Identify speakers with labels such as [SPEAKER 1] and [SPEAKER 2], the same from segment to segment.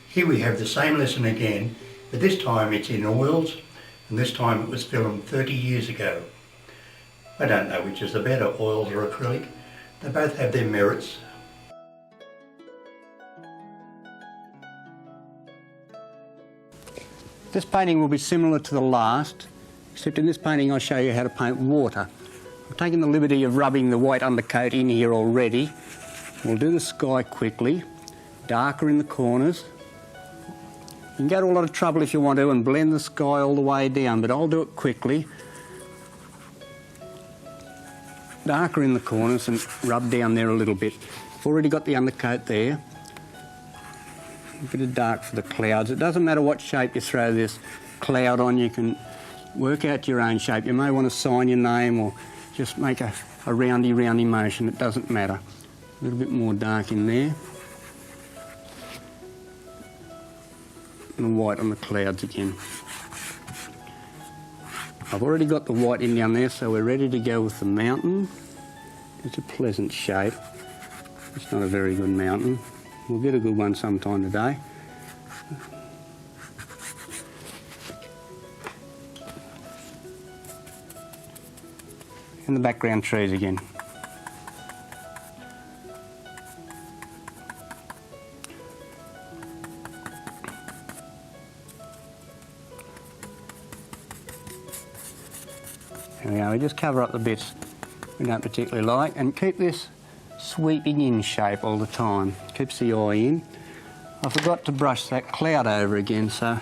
[SPEAKER 1] Here we have the same lesson again, but this time it's in oils, and this time it was filmed 30 years ago. I don't know which is the better, oils or acrylic. They both have their merits.
[SPEAKER 2] This painting will be similar to the last, except in this painting I'll show you how to paint water. I've taken the liberty of rubbing the white undercoat in here already. We'll do the sky quickly, darker in the corners. You can go to a lot of trouble if you want to and blend the sky all the way down, but I'll do it quickly. Darker in the corners and rub down there a little bit. I've already got the undercoat there. A bit of dark for the clouds. It doesn't matter what shape you throw this cloud on, you can work out your own shape. You may want to sign your name or just make a roundy motion, it doesn't matter. A little bit more dark in there. And white on the clouds again. I've already got the white in down there, so we're ready to go with the mountain. It's a pleasant shape. It's not a very good mountain. We'll get a good one sometime today. And the background trees again. There we are, we just cover up the bits we don't particularly like and keep this sweeping in shape all the time. Keeps the eye in. I forgot to brush that cloud over again, so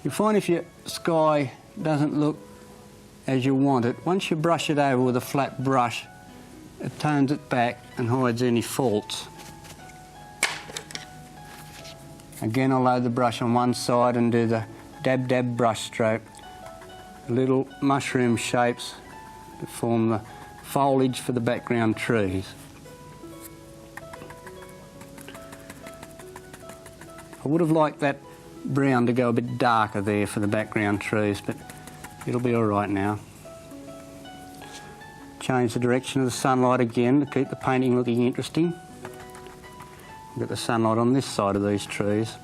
[SPEAKER 2] you'll find if your sky doesn't look as you want it, once you brush it over with a flat brush, it tones it back and hides any faults. Again, I'll load the brush on one side and do the dab brush stroke. Little mushroom shapes to form the foliage for the background trees. I would have liked that brown to go a bit darker there for the background trees, but it'll be all right now. Change the direction of the sunlight again to keep the painting looking interesting. We've got the sunlight on this side of these trees.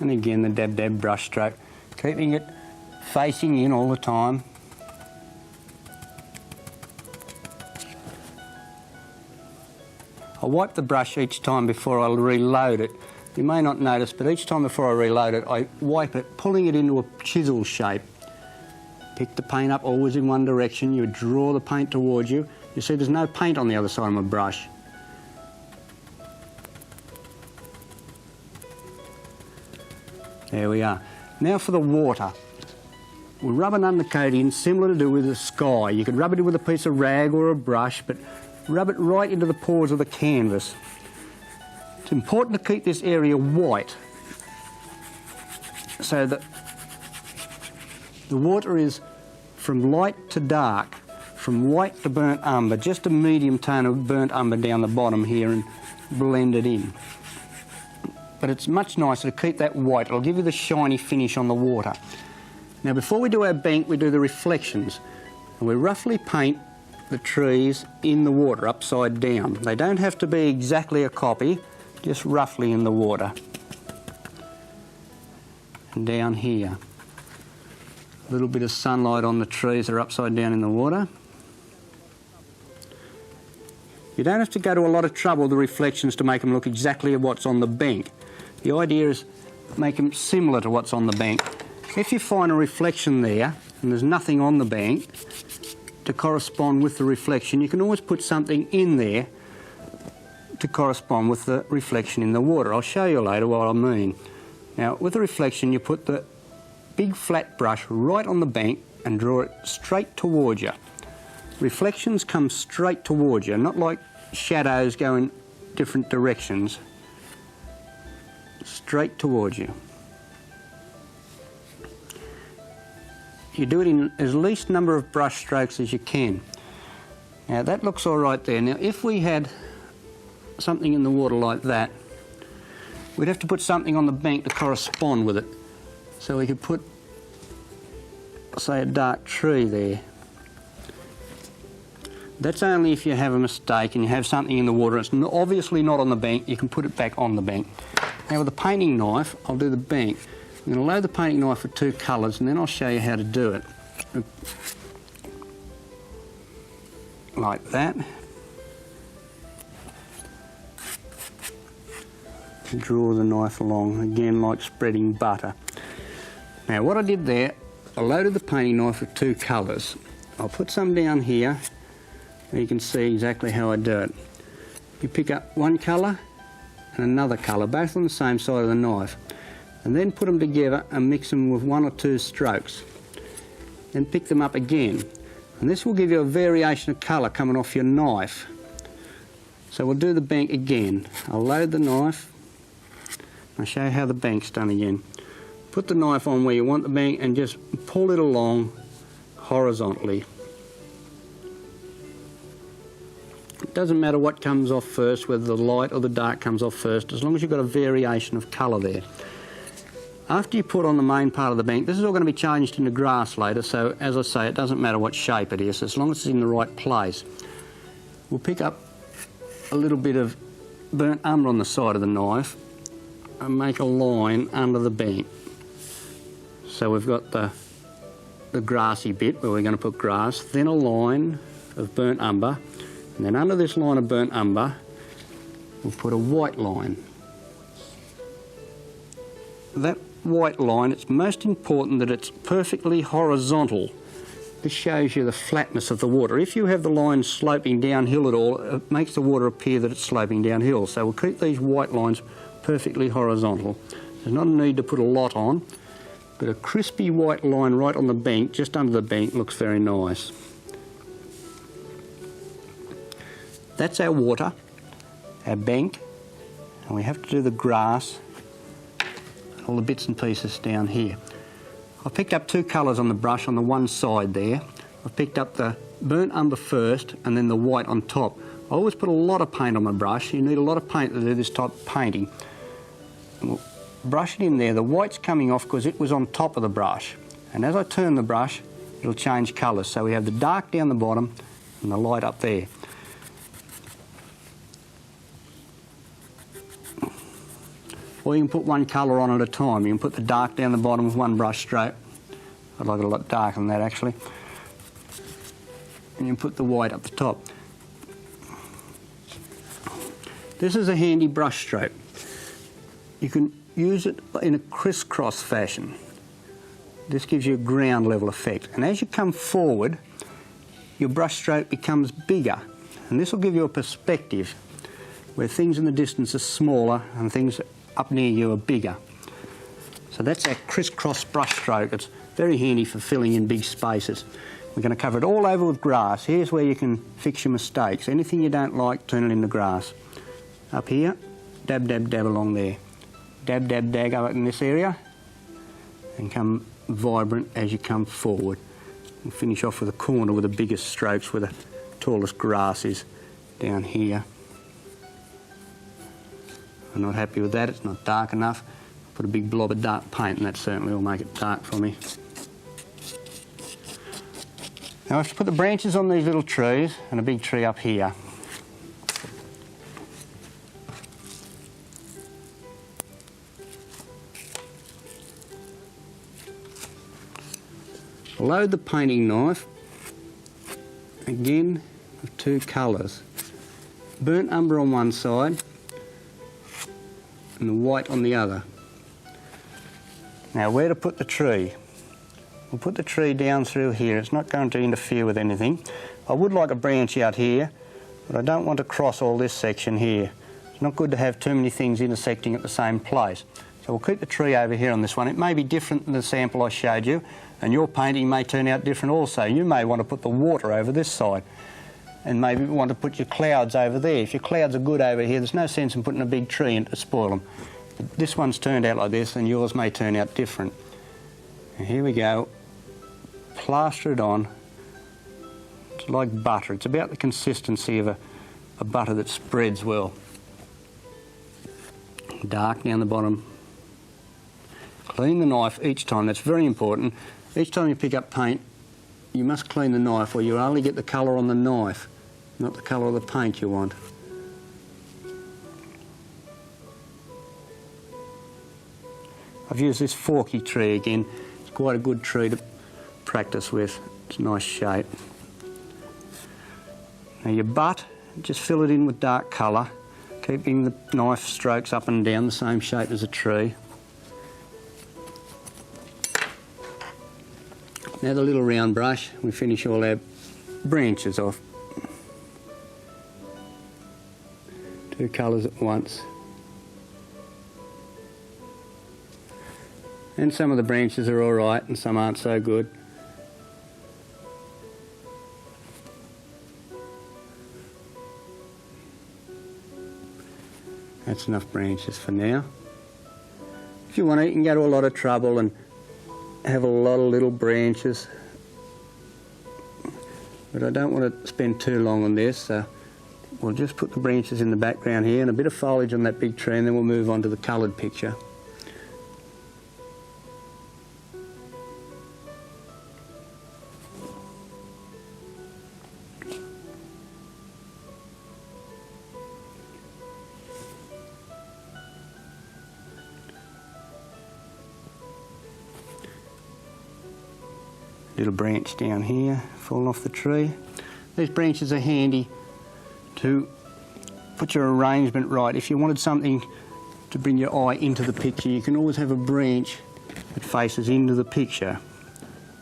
[SPEAKER 2] And again the dab brush stroke, keeping it facing in all the time. I wipe the brush each time before I reload it. You may not notice, but each time before I reload it, I wipe it, pulling it into a chisel shape. Pick the paint up always in one direction, you draw the paint towards you. You see there's no paint on the other side of my brush. There we are. Now for the water. We rub an undercoat in, similar to do with the sky. You could rub it in with a piece of rag or a brush, but rub it right into the pores of the canvas. It's important to keep this area white so that the water is from light to dark, from white to burnt umber, just a medium tone of burnt umber down the bottom here and blend it in. But it's much nicer to keep that white. It'll give you the shiny finish on the water. Now before we do our bank, we do the reflections. And we roughly paint the trees in the water, upside down. They don't have to be exactly a copy, just roughly in the water. And down here. A little bit of sunlight on the trees that are upside down in the water. You don't have to go to a lot of trouble with the reflections to make them look exactly what's on the bank. The idea is make them similar to what's on the bank. If you find a reflection there and there's nothing on the bank to correspond with the reflection, you can always put something in there to correspond with the reflection in the water. I'll show you later what I mean. Now with the reflection you put the big flat brush right on the bank and draw it straight towards you. Reflections come straight towards you, not like shadows go in different directions. Straight towards you. You do it in as least number of brush strokes as you can. Now that looks all right there. Now if we had something in the water like that, we'd have to put something on the bank to correspond with it. So we could put, say, a dark tree there. That's only if you have a mistake and you have something in the water. It's obviously not on the bank. You can put it back on the bank. Now with the painting knife, I'll do the bank. I'm going to load the painting knife with 2 colours and then I'll show you how to do it. Like that. Draw the knife along, again like spreading butter. Now what I did there, I loaded the painting knife with 2 colours. I'll put some down here where you can see exactly how I do it. You pick up one colour and another colour, both on the same side of the knife, and then put them together and mix them with 1 or 2 strokes. Then pick them up again, and this will give you a variation of colour coming off your knife. So we'll do the bank again. I'll load the knife. I'll show you how the bank's done again. Put the knife on where you want the bank and just pull it along horizontally. It doesn't matter what comes off first, whether the light or the dark comes off first, as long as you've got a variation of colour there. After you put on the main part of the bank, this is all going to be changed into grass later, so as I say, it doesn't matter what shape it is, as long as it's in the right place. We'll pick up a little bit of burnt umber on the side of the knife and make a line under the bank. So we've got the grassy bit where we're going to put grass, then a line of burnt umber, and then under this line of burnt umber we'll put a white line. That white line, it's most important that it's perfectly horizontal. This shows you the flatness of the water. If you have the line sloping downhill at all, it makes the water appear that it's sloping downhill. So we'll keep these white lines perfectly horizontal. There's not a need to put a lot on, but a crispy white line right on the bank, just under the bank, looks very nice. That's our water, our bank, and we have to do the grass, all the bits and pieces down here. I've picked up 2 colours on the brush on the one side there. I've picked up the burnt umber first and then the white on top. I always put a lot of paint on my brush. You need a lot of paint to do this type of painting. We'll brush it in there. The white's coming off because it was on top of the brush. And as I turn the brush, it'll change colours. So we have the dark down the bottom and the light up there. Or you can put one colour on at a time. You can put the dark down the bottom with one brush stroke. I'd like it a lot darker than that actually. And you can put the white up the top. This is a handy brush stroke. You can use it in a crisscross fashion. This gives you a ground level effect. And as you come forward, your brush stroke becomes bigger. And this will give you a perspective where things in the distance are smaller and things up near you are bigger. So that's our crisscross brush stroke. It's very handy for filling in big spaces. We're going to cover it all over with grass. Here's where you can fix your mistakes. Anything you don't like, turn it into grass. Up here, dab, dab, dab along there. Dab, dab, dab up in this area and come vibrant as you come forward. And finish off with a corner with the biggest strokes where the tallest grass is down here. I'm not happy with that, it's not dark enough. Put a big blob of dark paint and that certainly will make it dark for me. Now I have to put the branches on these little trees and a big tree up here. Load the painting knife, again with 2 colours. Burnt umber on one side and the white on the other. Now where to put the tree? We'll put the tree down through here. It's not going to interfere with anything. I would like a branch out here, but I don't want to cross all this section here. It's not good to have too many things intersecting at the same place. So we'll keep the tree over here on this one. It may be different than the sample I showed you, and your painting may turn out different also. You may want to put the water over this side, and maybe want to put your clouds over there. If your clouds are good over here, there's no sense in putting a big tree in to spoil them. But this one's turned out like this, and yours may turn out different. And here we go. Plaster it on. It's like butter. It's about the consistency of a butter that spreads well. Dark down the bottom. Clean the knife each time. That's very important. Each time you pick up paint, you must clean the knife or you only get the colour on the knife not the colour of the paint you want. I've used this forky tree again. It's quite a good tree to practice with. It's a nice shape. Now your butt, just fill it in with dark colour, keeping the knife strokes up and down the same shape as a tree. Now the little round brush, we finish all our branches off. 2 colours at once. And some of the branches are alright and some aren't so good. That's enough branches for now. If you want to, you can go to a lot of trouble and have a lot of little branches. But I don't want to spend too long on this, so we'll just put the branches in the background here and a bit of foliage on that big tree, and then we'll move on to the coloured picture. Little branch down here, falling off the tree. These branches are handy to put your arrangement right. If you wanted something to bring your eye into the picture, you can always have a branch that faces into the picture.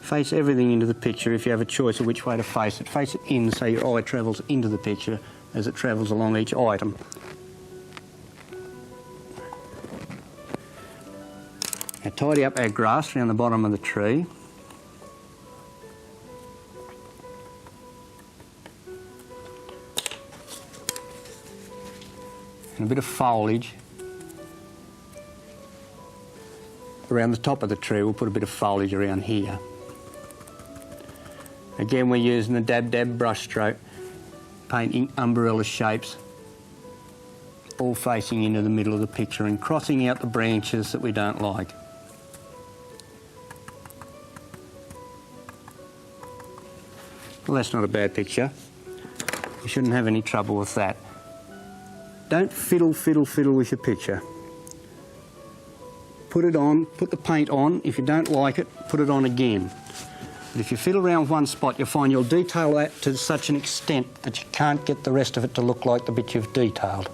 [SPEAKER 2] Face everything into the picture if you have a choice of which way to face it. Face it in so your eye travels into the picture as it travels along each item. Now tidy up our grass around the bottom of the tree. And a bit of foliage around the top of the tree. We'll put a bit of foliage around here. Again, we're using the dab brush stroke, painting umbrella shapes, all facing into the middle of the picture and crossing out the branches that we don't like. Well, that's not a bad picture. You shouldn't have any trouble with that. Don't fiddle with your picture. Put it on, put the paint on. If you don't like it, put it on again. But if you fiddle around one spot, you'll find you'll detail that to such an extent that you can't get the rest of it to look like the bit you've detailed.